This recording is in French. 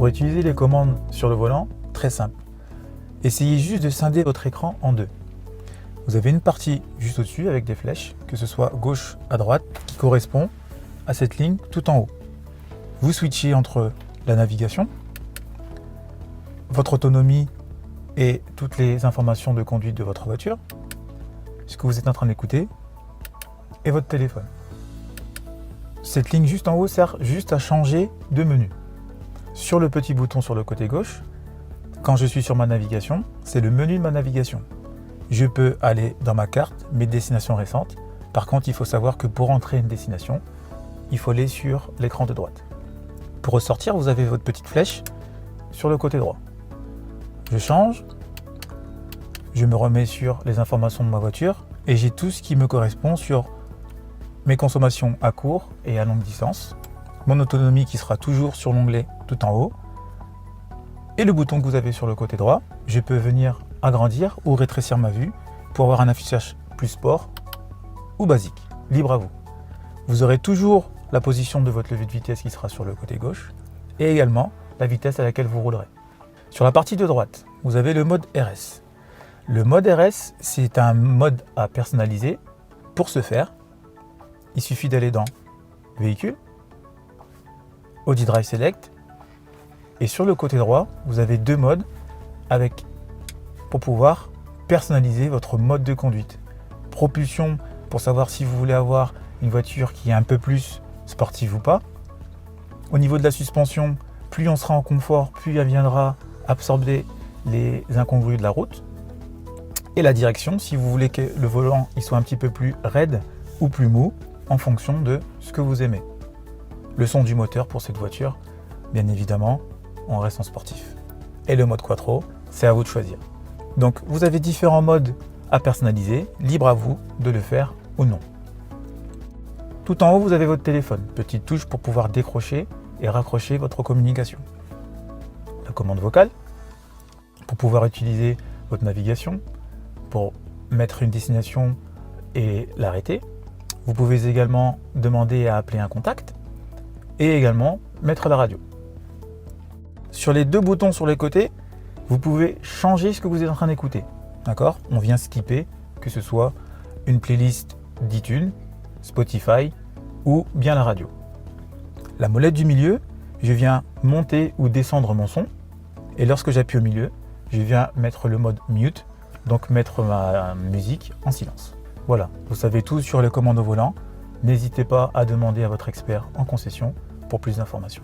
Pour utiliser les commandes sur le volant, très simple. Essayez juste de scinder votre écran en deux. Vous avez une partie juste au-dessus avec des flèches, que ce soit gauche à droite, qui correspond à cette ligne tout en haut. Vous switchez entre la navigation, votre autonomie et toutes les informations de conduite de votre voiture, ce que vous êtes en train d'écouter, et votre téléphone. Cette ligne juste en haut sert juste à changer de menu. Sur le petit bouton sur le côté gauche, quand je suis sur ma navigation, c'est le menu de ma navigation. Je peux aller dans ma carte, mes destinations récentes. Par contre, il faut savoir que pour entrer une destination, il faut aller sur l'écran de droite. Pour ressortir, vous avez votre petite flèche sur le côté droit. Je change, je me remets sur les informations de ma voiture et j'ai tout ce qui me correspond sur mes consommations à court et à longue distance, mon autonomie qui sera toujours sur l'onglet tout en haut, et le bouton que vous avez sur le côté droit. Je peux venir agrandir ou rétrécir ma vue pour avoir un affichage plus sport ou basique, libre à vous. Vous aurez toujours la position de votre levier de vitesse qui sera sur le côté gauche et également la vitesse à laquelle vous roulerez. Sur la partie de droite, vous avez le mode RS. Le mode RS, c'est un mode à personnaliser. Pour ce faire, il suffit d'aller dans Véhicule, Audi Drive Select, et sur le côté droit, vous avez deux modes pour pouvoir personnaliser votre mode de conduite. Propulsion, pour savoir si vous voulez avoir une voiture qui est un peu plus sportive ou pas. Au niveau de la suspension, plus on sera en confort, plus elle viendra absorber les incongrues de la route. Et la direction, si vous voulez que le volant il soit un petit peu plus raide ou plus mou, en fonction de ce que vous aimez. Le son du moteur pour cette voiture, bien évidemment, on reste en sportif. Et le mode Quattro, c'est à vous de choisir. Donc vous avez différents modes à personnaliser, libre à vous de le faire ou non. Tout en haut, vous avez votre téléphone, petite touche pour pouvoir décrocher et raccrocher votre communication. La commande vocale, pour pouvoir utiliser votre navigation, pour mettre une destination et l'arrêter. Vous pouvez également demander à appeler un contact et également mettre la radio. Sur les deux boutons sur les côtés, vous pouvez changer ce que vous êtes en train d'écouter. D'accord ? On vient skipper, que ce soit une playlist d'iTunes, Spotify ou bien la radio. La molette du milieu, je viens monter ou descendre mon son et lorsque j'appuie au milieu, je viens mettre le mode mute, donc mettre ma musique en silence. Voilà, vous savez tout sur les commandes au volant. N'hésitez pas à demander à votre expert en concession pour plus d'informations.